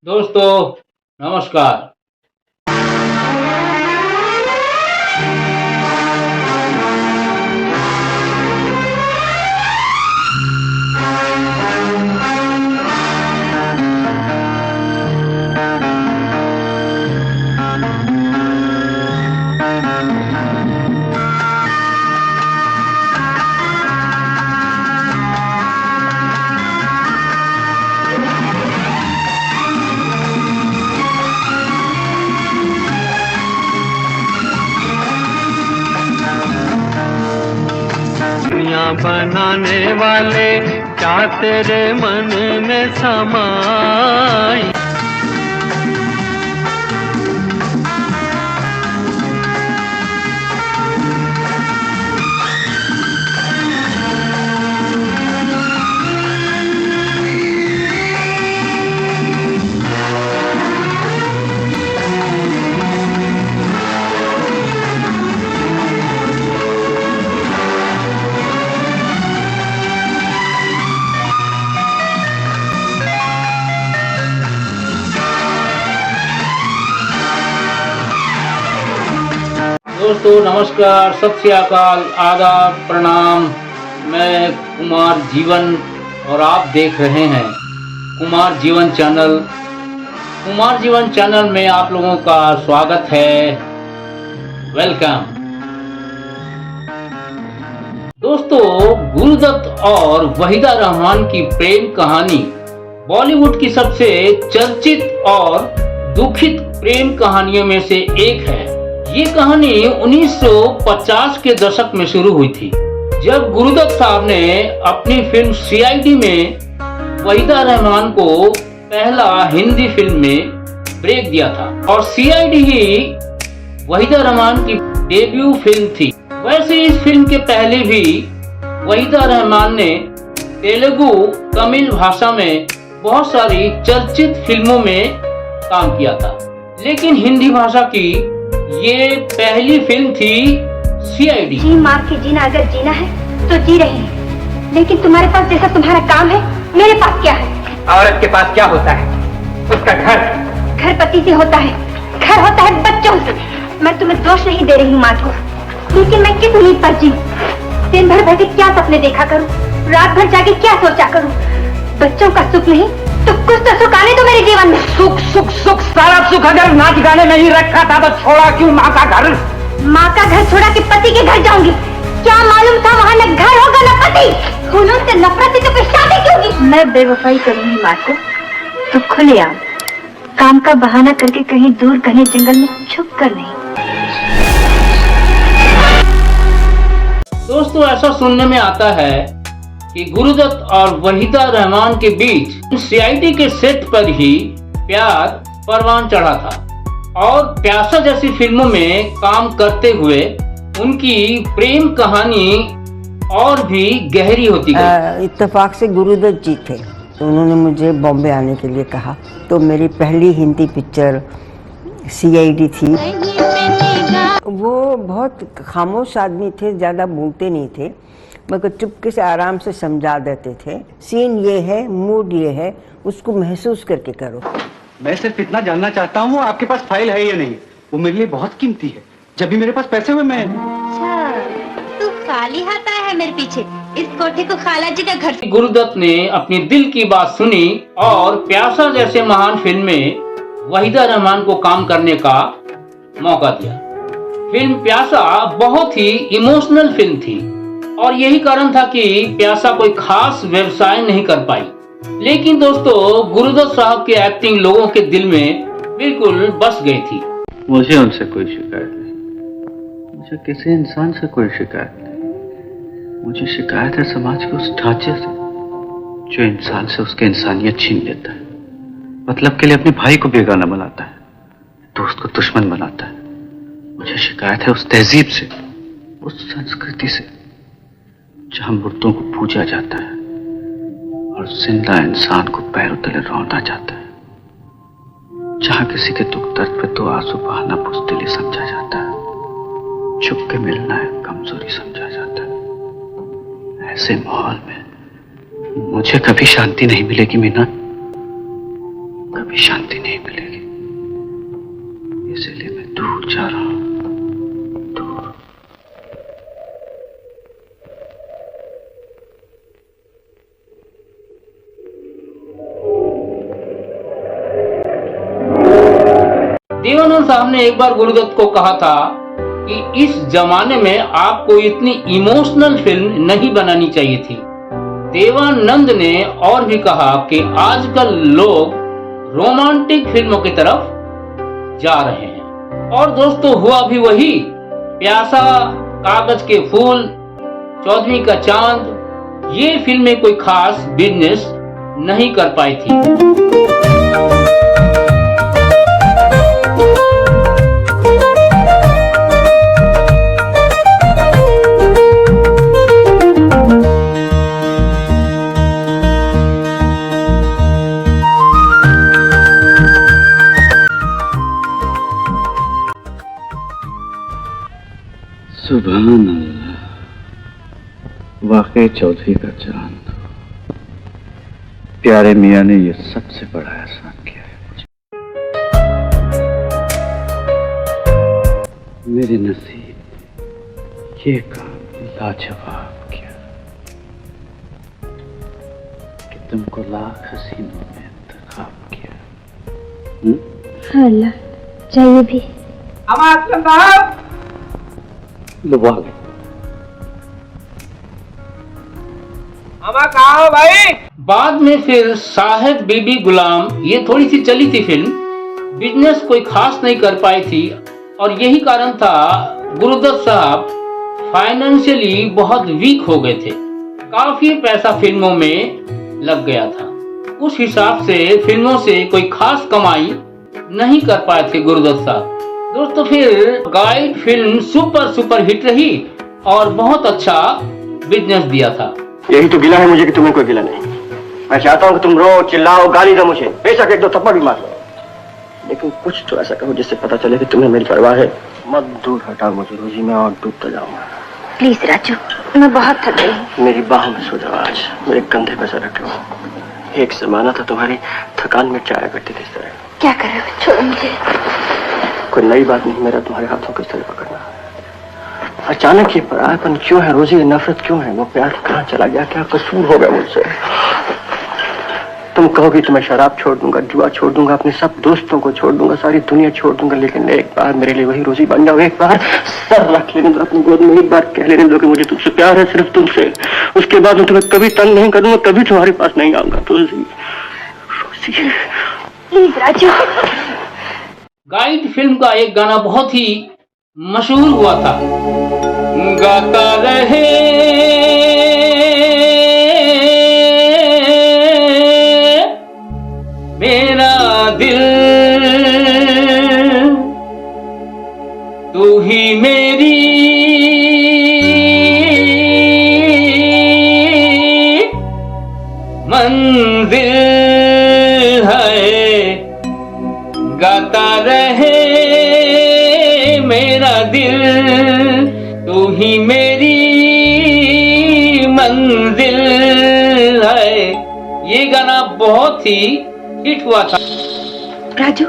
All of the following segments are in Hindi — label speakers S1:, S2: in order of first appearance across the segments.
S1: दोस्तों नमस्कार।
S2: दुनिया बनाने वाले क्या तेरे मन में समाई।
S1: दोस्तों नमस्कार, सत श्री अकाल, आदाब, प्रणाम। मैं कुमार जीवन और आप देख रहे हैं कुमार जीवन चैनल। कुमार जीवन चैनल में आप लोगों का स्वागत है, वेलकम। दोस्तों, गुरुदत्त और वहीदा रहमान की प्रेम कहानी बॉलीवुड की सबसे चर्चित और दुखित प्रेम कहानियों में से एक है। ये कहानी 1950 के दशक में शुरू हुई थी, जब गुरुदत्त साहब ने अपनी फिल्म सीआईडी में वहीदा रहमान को पहला हिंदी फिल्म में ब्रेक दिया था और सीआईडी ही वहीदा रहमान की डेब्यू फिल्म थी। वैसे इस फिल्म के पहले भी वहीदा रहमान ने तेलुगु, तमिल भाषा में बहुत सारी चर्चित फिल्मों में काम किया था, लेकिन हिंदी भाषा की ये पहली फिल्म थी सीआईडी।
S3: जी मार के जीना अगर जीना है तो जी रहे हैं, लेकिन तुम्हारे पास जैसा तुम्हारा काम है, मेरे पास क्या है?
S4: औरत के पास क्या होता है? उसका घर
S3: पति से होता है, घर होता है बच्चों से। मैं तुम्हें दोष नहीं दे रही हूँ माँ को, लेकिन मैं किस उम्मीद पर जीऊं? दिन भर बैठे क्या सपने देखा करूँ, रात भर जाके क्या सोचा करूँ? बच्चों का सुख नहीं तो कुछ तो सुख आने दो मेरे जीवन में।
S4: सुख सुख सुख, सारा सुख अगर नाच गाने में ही रखा था तो छोड़ा क्यों माँ का घर?
S3: माँ का घर छोड़ा के पति के घर जाऊंगी? क्या मालूम था वहाँ न घर होगा न पति। खूनों से नफरत थी तो फिर शादी क्यों की? मैं बेवफाई करूंगी माँ को तो खुलेआम, काम का बहाना करके कहीं दूर घने जंगल में छुप कर नहीं।
S1: दोस्तों, ऐसा सुनने में आता है कि गुरुदत्त और वहीदा रहमान के बीच सीआईडी के सेट पर ही प्यार परवान चढ़ा था और प्यासा जैसी फिल्मों में काम करते हुए उनकी प्रेम कहानी और भी गहरी होती गई।
S5: इत्तेफाक से गुरुदत्त जी थे, तो उन्होंने मुझे बॉम्बे आने के लिए कहा, तो मेरी पहली हिंदी पिक्चर सीआईडी थी। वो बहुत खामोश आदमी थे, ज़्यादा बोलते नहीं थे, मगर चुपके से आराम से समझा देते थे। सीन ये है, मूड ये है, उसको महसूस करके करो।
S6: मैं सिर्फ इतना जानना चाहता हूँ आपके पास फाइल है या नहीं। वो मेरे लिए बहुत कीमती है। जब भी मेरे पास पैसे हुए मैं।
S3: अच्छा, तू खाली हाथ आया है मेरे पीछे? इस कोठे को खाला जी का घर।
S1: गुरुदत्त ने अपनी दिल की बात सुनी और प्यासा जैसे महान फिल्म में वहीदा रहमान को काम करने का मौका दिया। फिल्म प्यासा बहुत ही इमोशनल फिल्म थी और यही कारण था कि प्यासा कोई खास व्यवसाय नहीं कर पाई। लेकिन दोस्तों, गुरुदत्त साहब की एक्टिंग लोगों के दिल में बिल्कुल बस गई थी।
S6: मुझे उनसे कोई शिकायत नहीं, मुझे किसी इंसान से कोई शिकायत नहीं। मुझे शिकायत है समाज के उस ढांचे से जो इंसान से उसकी इंसानियत छीन लेता है, मतलब के लिए अपने भाई को बेगाना बनाता है, दोस्त को दुश्मन बनाता है। मुझे शिकायत है उस तहजीब से, उस संस्कृति से जहां मुर्दों को पूजा जाता है और जिंदा इंसान को पैरों तले रौंदा जाता है, जहां किसी के दुख दर्द पे तो आंसू बहाना बुज़दिली समझा जाता है, छुप के मिलना है कमजोरी समझा जाता है। ऐसे माहौल में मुझे कभी शांति नहीं मिलेगी मीना, कभी कभी शांति नहीं मिलेगी, इसलिए मैं दूर जा रहा हूं, दूर।
S1: देवानंद साहब ने एक बार गुरुदत्त को कहा था कि इस जमाने में आपको इतनी इमोशनल फिल्म नहीं बनानी चाहिए थी। देवानंद ने और भी कहा कि आजकल लोग रोमांटिक फिल्मों की तरफ जा रहे हैं। और दोस्तों, हुआ भी वही। प्यासा, कागज के फूल, चौदहवीं का चांद, ये फिल्में कोई खास बिजनेस नहीं कर पाई थी।
S6: सुभान अल्लाह, वाकई चौधरी का चांद। प्यारे मियाँ ने ये सबसे बड़ा एहसान किया है मुझे। मेरे नसीब ये काम लाजवाब किया कि तुमको लाख हसीनों में इंतखाब किया।
S3: हाँ अल्लाह, चाहिए भी।
S6: लुबा गए।
S4: कहाँ हो भाई?
S1: बाद में फिर साहिब बीबी गुलाम, ये थोड़ी सी चली थी फिल्म, बिजनेस कोई खास नहीं कर पाई थी। और यही कारण था गुरुदत्त साहब फाइनेंशियली बहुत वीक हो गए थे। काफी पैसा फिल्मों में लग गया था। उस हिसाब से फिल्मों से कोई खास कमाई नहीं कर पाए थे गुरुदत्त साहब। दोस्तों, फिर गाइड फिल्म सुपर हिट रही और बहुत अच्छा बिजनेस दिया था।
S7: यही तो गिला है मुझे कि तुम्हें कोई गिला नहीं। मैं चाहता हूँ कि तुम रो, चिल्लाओ, गाली दो मुझे, बेशक एक दो थप्पड़ भी मार लो, लेकिन कुछ तो ऐसा करो जिससे पता चले कि तुम्हें मेरी परवाह है। मत दूर हटाओ मुझे रोजी, मैं और डूबता जाऊंगा।
S3: प्लीज राजू, मैं बहुत थक गई हूँ।
S7: मेरी बाहों में सो जाओ आज, मेरे कंधे पर सर रखो। एक जमाना था तुम्हारी थकान में चाया करती थी इस तरह।
S3: क्या कर रहे हो? छोड़ो मुझे।
S7: कोई नई बात नहीं, मेरा तुम्हारे हाथों को इस तरह पकड़ना। अचानक ये परायापन क्यों है रोजी, ये नफरत क्यों है? वो प्यार कहाँ चला गया? क्या कसूर हो गया मुझसे? तुम कहोगी तो मैं शराब छोड़ दूंगा, जुआ छोड़ दूंगा, अपने सब दोस्तों को छोड़ दूंगा, सारी दुनिया छोड़ दूंगा, लेकिन एक बार मेरे लिए वही रोजी बन जाओ। एक बार सर रख लेने दो अपनी गोद में, एक बार कह लेने दो कि मुझे तुमसे प्यार है, सिर्फ तुमसे। उसके बाद मैं तुम्हें कभी तंग नहीं करूंगा, कभी तुम्हारे पास नहीं आऊंगा। रोजी, रोजी,
S3: प्लीज राजू।
S1: गाइड फिल्म का एक गाना बहुत ही मशहूर हुआ था, गाता रहे मेरा दिल, तू ही मेरी मंजिल है, गाता रहे मेरा दिल, तू ही मेरी मंजिल है। ये गाना बहुत ही हिट हुआ था।
S3: राजू,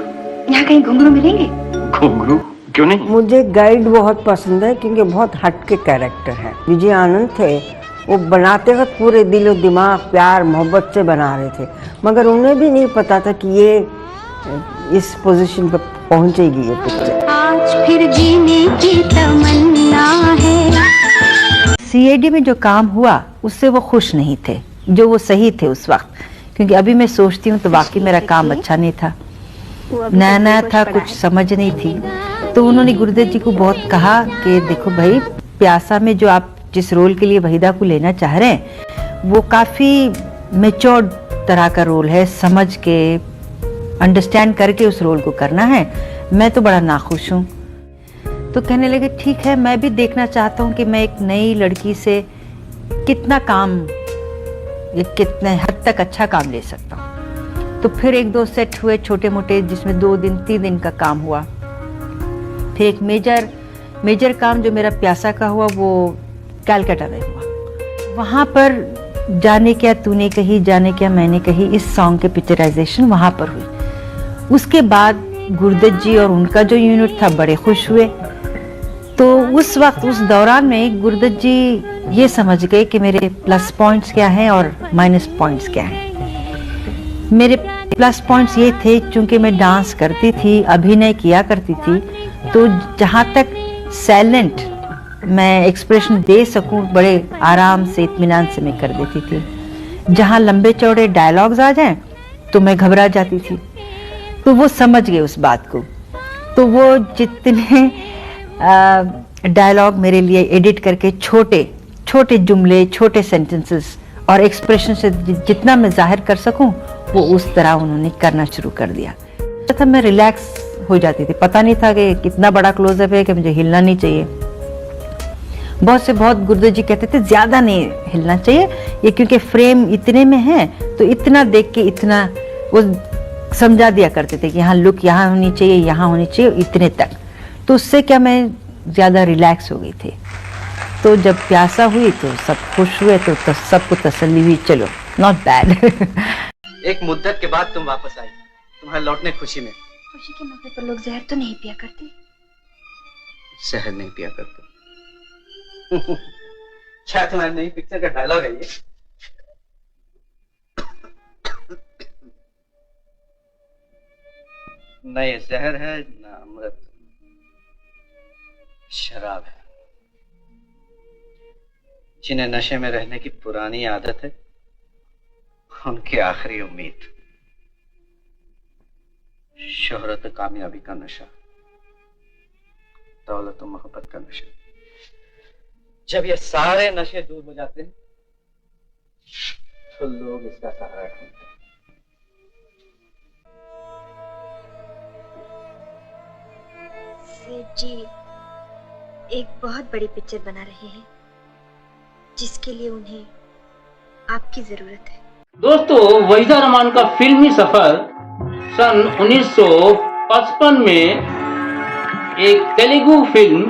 S3: यहाँ कहीं घुंघरू मिलेंगे?
S7: घुंघरू क्यों नहीं?
S5: मुझे गाइड बहुत पसंद है क्योंकि बहुत हटके कैरेक्टर है। विजय आनंद थे, वो बनाते वक्त पूरे दिलो दिमाग, प्यार मोहब्बत से बना रहे थे, मगर उन्हें भी नहीं पता था कि ये इस पोजीशन पर पहुंचेगी ये पिक्चर।
S3: आज फिर जीने की तमन्ना है।
S8: सीआईडी में जो काम हुआ उससे वो खुश नहीं थे, जो वो सही थे उस वक्त, क्योंकि अभी मैं सोचती हूँ तो वाकई मेरा काम अच्छा नहीं था, नया नया था, कुछ समझ नहीं थी। तो उन्होंने गुरुदत्त जी को बहुत कहा कि देखो भाई, प्यासा में जो आप जिस रोल के लिए वहीदा को लेना चाह रहे हैं वो काफ़ी मेच्योर्ड तरह का रोल है, समझ के अंडरस्टैंड करके उस रोल को करना है। मैं तो बड़ा नाखुश हूँ। तो कहने लगे ठीक है, मैं भी देखना चाहता हूँ कि मैं एक नई लड़की से कितना काम, कितने हद तक अच्छा काम ले सकता हूँ। तो फिर एक दो सेट हुए छोटे मोटे, जिसमें 2 दिन 3 दिन का काम हुआ। फिर एक मेजर काम जो मेरा प्यासा का हुआ वो कैलकाटा में हुआ। वहाँ पर जाने क्या तूने कही, जाने क्या मैंने कही, इस सॉन्ग के पिक्चराइजेशन वहाँ पर हुई। उसके बाद गुरुदत्त जी और उनका जो यूनिट था बड़े खुश हुए। तो उस वक्त उस दौरान में गुरुदत्त जी ये समझ गए कि मेरे प्लस पॉइंट्स क्या हैं और माइनस पॉइंट्स क्या हैं। मेरे प्लस पॉइंट्स ये थे, चूंकि मैं डांस करती थी, अभिनय किया करती थी, तो जहाँ तक साइलेंट मैं एक्सप्रेशन दे सकूं बड़े आराम से इत्मीनान से मैं कर देती थी। जहाँ लंबे चौड़े डायलॉग्स आ जाएं तो मैं घबरा जाती थी। तो वो समझ गए उस बात को। तो वो जितने डायलॉग मेरे लिए एडिट करके छोटे छोटे जुमले, छोटे सेंटेंसेस और एक्सप्रेशन से जितना मैं जाहिर कर सकूं वो उस तरह उन्होंने करना शुरू कर दिया। तब मैं रिलैक्स हो जाती थी, पता नहीं था कि कितना बड़ा क्लोजअप है कि मुझे हिलना नहीं चाहिए। बहुत गुरुदत्त जी कहते थे ज्यादा नहीं हिलना चाहिए, ये क्योंकि फ्रेम इतने में है तो इतना देख के इतना वो समझा दिया करते थे कि यहाँ लुक यहाँ होनी चाहिए, यहाँ होनी चाहिए, इतने तक। तो उससे क्या मैं ज्यादा रिलैक्स हो गई थी। तो जब प्यासा हुई तो सब खुश हुए, तो सबको तसल्ली हुई, चलो नॉट बैड।
S9: एक मुद्दत के बाद तुम वापस आई, तुम्हारे लौटने खुशी में।
S3: खुशी के मौके पर लोग जहर तो नहीं पिया करते।
S9: जहर नहीं पिया करते। क्या तुम्हारी नई पिक्चर का डायलॉग है ये? न ये जहर है न अमृत, शराब है। जिन्हें नशे में रहने की पुरानी आदत है उनकी आखिरी उम्मीद शोहरत, कामयाबी का नशा, दौलत और मोहब्बत का नशा। जब ये सारे नशे दूर हो जाते हैं तो लोग इसका सहारा ढूंढते हैं।
S3: सेठ जी एक बहुत बड़ी पिक्चर बना रहे हैं जिसके लिए उन्हें आपकी जरूरत है।
S1: दोस्तों, वहीदा रहमान का फिल्मी सफर सन 1955 में एक तेलुगु फिल्म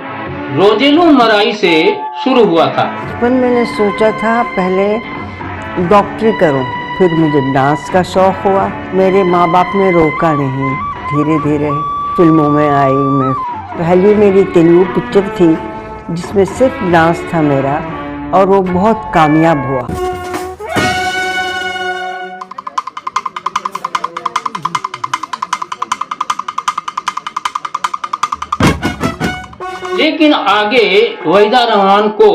S1: रोजेलू मराई से शुरू हुआ था।
S5: बचपन मैंने सोचा था पहले डॉक्टरी करूं, फिर मुझे डांस का शौक हुआ। मेरे माँ बाप ने रोका नहीं, धीरे धीरे फिल्मों में आई मैं। पहली मेरी तेलुगु पिक्चर थी जिसमें सिर्फ डांस था मेरा, और वो बहुत कामयाब हुआ।
S1: लेकिन आगे वहीदा रहमान को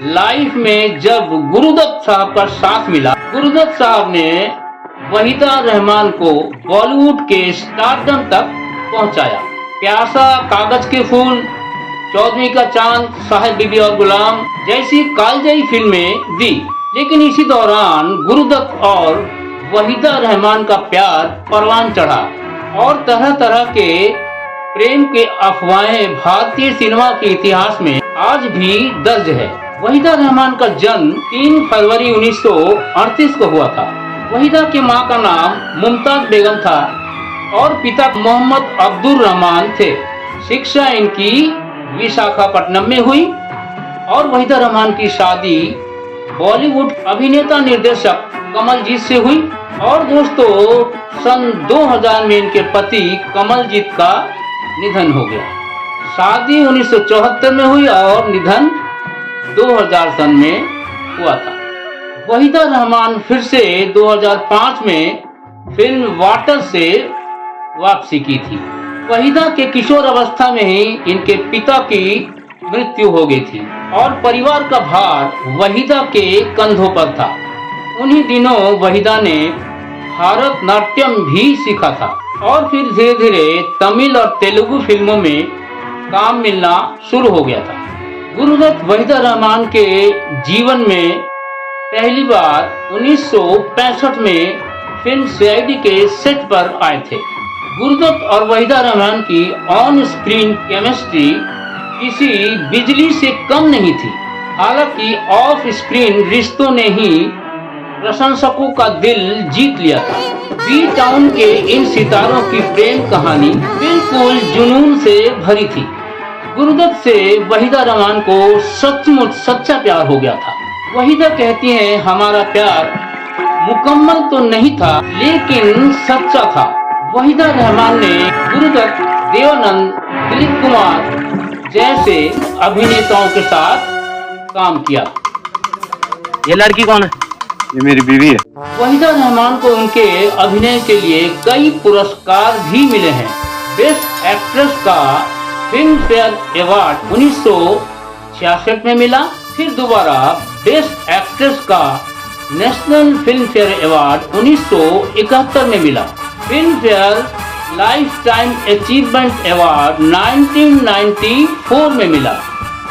S1: लाइफ में जब गुरुदत्त साहब का साथ मिला, गुरुदत्त साहब ने वहीदा रहमान को बॉलीवुड के स्टारडम तक पहुंचाया। प्यासा, कागज के फूल, चौदहवीं का चांद, साहिब बीबी और गुलाम जैसी कालजयी फिल्में दी। लेकिन इसी दौरान गुरुदत्त और वहीदा रहमान का प्यार परवान चढ़ा और तरह तरह के प्रेम के अफवाहें भारतीय सिनेमा के इतिहास में आज भी दर्ज है। वहीदा रहमान का जन्म 3 फरवरी 1938 को हुआ था। वहीदा की मां का नाम मुमताज बेगम था और पिता मोहम्मद अब्दुल रहमान थे। शिक्षा इनकी विशाखापट्टनम में हुई और वहीदा रहमान की शादी बॉलीवुड अभिनेता निर्देशक कमलजीत से हुई। और दोस्तों, सन 2000 में इनके पति कमलजीत का निधन हो गया। शादी 1974 में हुई और निधन 2000 सन में हुआ था। वहीदा रहमान फिर से 2005 में फिल्म वाटर से वापसी की थी। वहीदा के किशोर अवस्था में ही इनके पिता की मृत्यु हो गई थी और परिवार का भार वहीदा के कंधों पर था। उन्हीं दिनों वहीदा ने भारतनाट्यम भी सीखा था और फिर धीरे धीरे तमिल और तेलुगु फिल्मों में काम मिलना शुरू हो गया था। गुरुदत्त वहीदा रहमान के जीवन में पहली बार 1965 में फिल्म सीआईडी के सेट पर आए थे। गुरुदत्त और वहीदा रहमान की ऑन स्क्रीन केमिस्ट्री किसी बिजली से कम नहीं थी। हालांकि ऑफ स्क्रीन रिश्तों ने ही प्रशंसकों का दिल जीत लिया था। बी टाउन के इन सितारों की प्रेम कहानी बिल्कुल जुनून से भरी थी। गुरुदत्त से वहीदा रहमान को सचमुच सच्चा प्यार हो गया था। वहीदा कहती हैं, हमारा प्यार मुकम्मल तो नहीं था लेकिन सच्चा था। वहीदा रहमान ने गुरुदत्त, देवानंद, दिलीप कुमार जैसे अभिनेताओं के साथ काम किया।
S7: ये लड़की कौन है? ये मेरी बीवी है।
S1: वहीदा रहमान को उनके अभिनय के लिए कई पुरस्कार भी मिले हैं। बेस्ट एक्ट्रेस का फिल्म फेयर अवार्ड 1966 में मिला। फिर दोबारा बेस्ट एक्ट्रेस का नेशनल फिल्म फेयर अवार्ड 1971 में मिला। Film fair life time achievement award 1994 में मिला।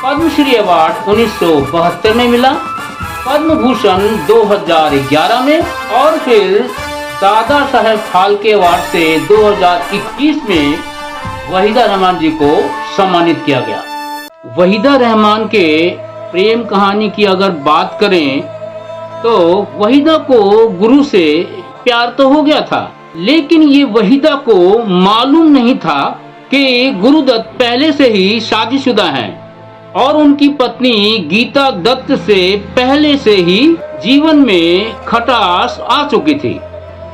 S1: पद्मश्री अवार्ड 1972 में मिला। पद्म भूषण 2011 में और फिर दादा साहेब फाल्के अवार्ड से 2021 में वहीदा रहमान जी को सम्मानित किया गया। वहीदा रहमान के प्रेम कहानी की अगर बात करें तो वहीदा को गुरु से प्यार तो हो गया था, लेकिन ये वहीदा को मालूम नहीं था कि गुरुदत्त पहले से ही शादीशुदा हैं और उनकी पत्नी गीता दत्त से पहले से ही जीवन में खटास आ चुकी थी।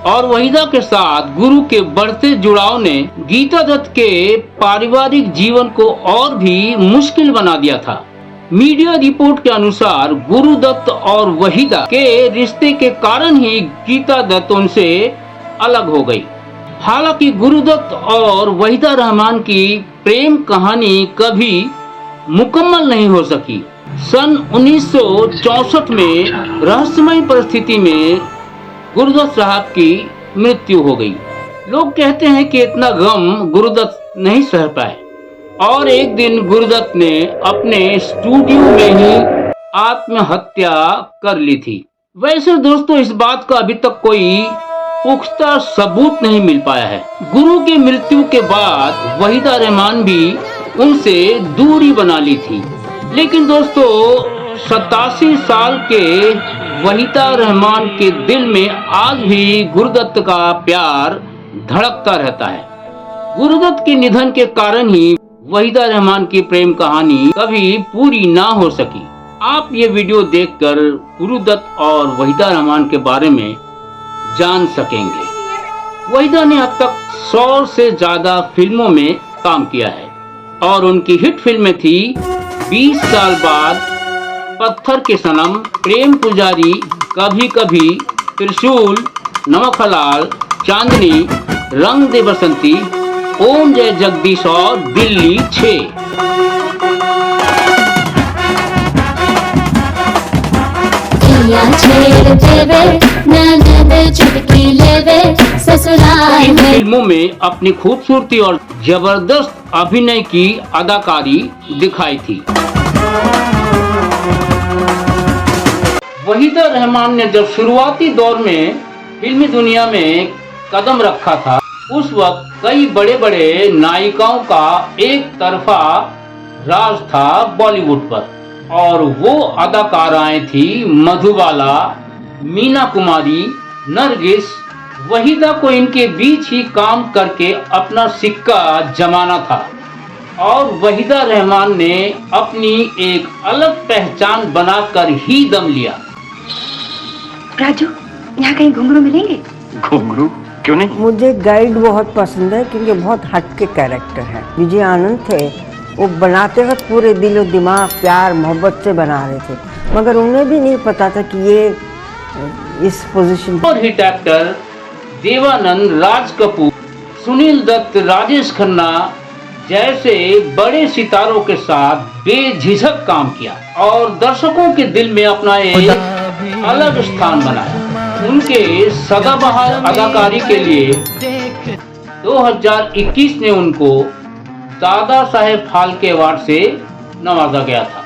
S1: और वहीदा के साथ गुरु के बढ़ते जुड़ाव ने गीता दत्त के पारिवारिक जीवन को और भी मुश्किल बना दिया था। मीडिया रिपोर्ट के अनुसार गुरुदत्त और वहीदा के रिश्ते के कारण ही गीता दत्त उनसे अलग हो गई। हालांकि गुरुदत्त और वहीदा रहमान की प्रेम कहानी कभी मुकम्मल नहीं हो सकी। सन 1964 में रहस्यमय परिस्थिति में गुरुदत्त साहब की मृत्यु हो गई। लोग कहते हैं कि इतना गम गुरुदत्त नहीं सह पाए और एक दिन गुरुदत्त ने अपने स्टूडियो में ही आत्महत्या कर ली थी। वैसे दोस्तों, इस बात का अभी तक कोई पुख्ता सबूत नहीं मिल पाया है। गुरु की मृत्यु के बाद वहीदा रहमान भी उनसे दूरी बना ली थी। लेकिन दोस्तों, 87 साल के वहीदा रहमान के दिल में आज भी गुरुदत्त का प्यार धड़कता रहता है। गुरुदत्त के निधन के कारण ही वहीदा रहमान की प्रेम कहानी कभी पूरी ना हो सकी। आप ये वीडियो देखकर गुरुदत्त और वहीदा रहमान के बारे में जान सकेंगे। वहीदा ने अब तक 100 से ज्यादा फिल्मों में काम किया है और उनकी हिट फिल्में थी 20 साल बाद, पत्थर के सनम, प्रेम पुजारी, कभी कभी, त्रिशूल, नमक हलाल, चांदनी, रंग दे बसंती, ओम जय जगदीश और दिल्ली 6। इन फिल्मों में अपनी खूबसूरती और जबरदस्त अभिनय की अदाकारी दिखाई थी। वहीदा रहमान ने जब शुरुआती दौर में फिल्मी दुनिया में कदम रखा था, उस वक्त कई बड़े बड़े नायिकाओं का एक तरफा राज था बॉलीवुड पर और वो अदाकाराएं थी मधुबाला, मीना कुमारी, नरगिस। वहीदा को इनके बीच ही काम करके अपना सिक्का जमाना था और वहीदा रहमान ने अपनी एक अलग पहचान बनाकर ही दम लिया।
S3: राजू, यहाँ कहीं घुंघरू मिलेंगे?
S7: घुंघरू क्यों नहीं?
S5: मुझे गाइड बहुत पसंद है क्योंकि बहुत हटके कैरेक्टर है। विजय आनंद थे, वो बनाते वक्त पूरे दिलो दिमाग, प्यार मोहब्बत से बना रहे थे, मगर उन्हें भी नहीं पता था कि ये इस पोजीशन।
S1: और हिट एक्टर देवानंद, राज कपूर, सुनील दत्त, राजेश खन्ना जैसे बड़े सितारों के साथ बेझिझक काम किया और दर्शकों के दिल में अपना एक अलग स्थान बनाया। उनके सदाबहार अदाकारी के लिए 2021 में उनको दादा साहेब फाल्के अवार्ड से नवाजा गया था।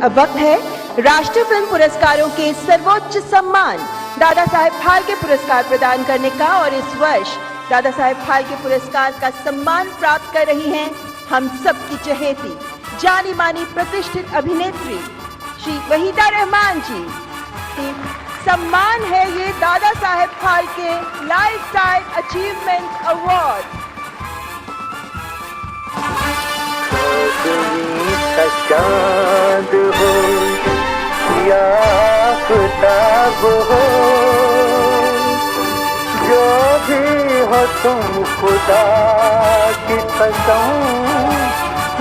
S10: अब वक्त है राष्ट्रीय फिल्म पुरस्कारों के सर्वोच्च सम्मान दादा साहेब फाल्के पुरस्कार प्रदान करने का और इस वर्ष दादा साहेब फाल्के पुरस्कार का सम्मान प्राप्त कर रही हैं हम सबकी चहेती जानी मानी प्रतिष्ठित अभिनेत्री श्री वहीदा रहमान जी। सम्मान है ये Dada Saheb Phalke lifetime achievement award.
S2: चांद हो या आफताब हो, जो भी हो तुम खुदा की कसम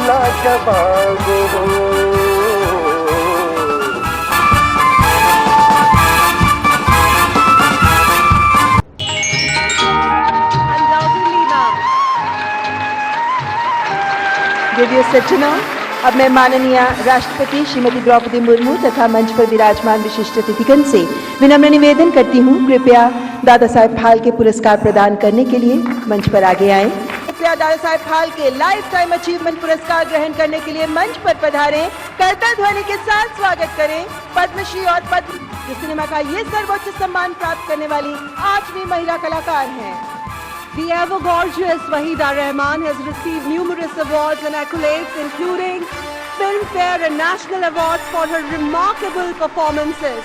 S2: लाजवाब हो।
S10: रेडियो सज्जनों, अब मैं माननीय राष्ट्रपति श्रीमती द्रौपदी मुर्मू तथा मंच पर विराजमान विशिष्ट अतिथिगण से विनम्र निवेदन करती हूँ, कृपया दादा साहेब फाल्के पुरस्कार प्रदान करने के लिए मंच पर आगे आए। कृपया दादा Saheb Phalke lifetime achievement पुरस्कार ग्रहण करने के लिए मंच पर पधारें। करताल ध्वनि के साथ स्वागत करें पद्मश्री और पद्म सिनेमा का ये सर्वोच्च सम्मान प्राप्त करने वाली 8वीं महिला कलाकार हैं।
S11: The ever gorgeous Wahida Rahman has received numerous awards and accolades, including Filmfare and National Awards for her remarkable performances,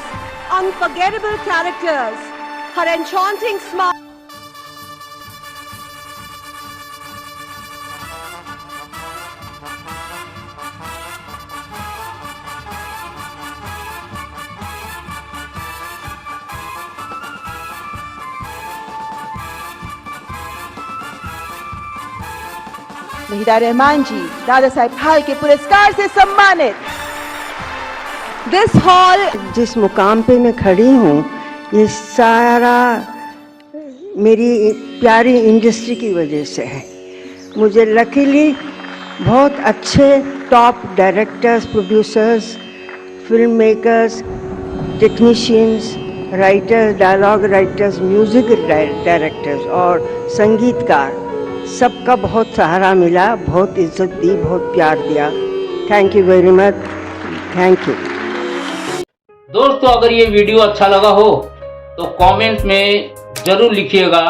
S11: unforgettable characters, her enchanting smile.
S10: Waheeda Rehman जी दादा साहेब फाल्के पुरस्कार से सम्मानित।
S5: दिस हॉल, जिस मुकाम पे मैं खड़ी हूँ, ये सारा मेरी प्यारी इंडस्ट्री की वजह से है। मुझे लकीली बहुत अच्छे top directors, producers, film makers, technicians, writers, dialogue writers, music directors और संगीतकार सबका बहुत सहारा मिला, बहुत इज्जत दी, बहुत प्यार दिया। Thank you very much, thank you.
S1: दोस्तों, अगर ये वीडियो अच्छा लगा हो तो कमेंट में जरूर लिखिएगा,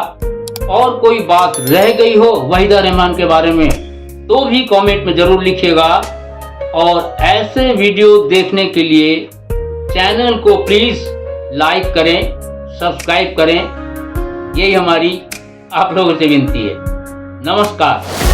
S1: और कोई बात रह गई हो वहीदा रहमान के बारे में तो भी कमेंट में जरूर लिखिएगा। और ऐसे वीडियो देखने के लिए चैनल को प्लीज लाइक करें, सब्सक्राइब करें, यही हमारी आप लोगों से विनती है। नमस्कार।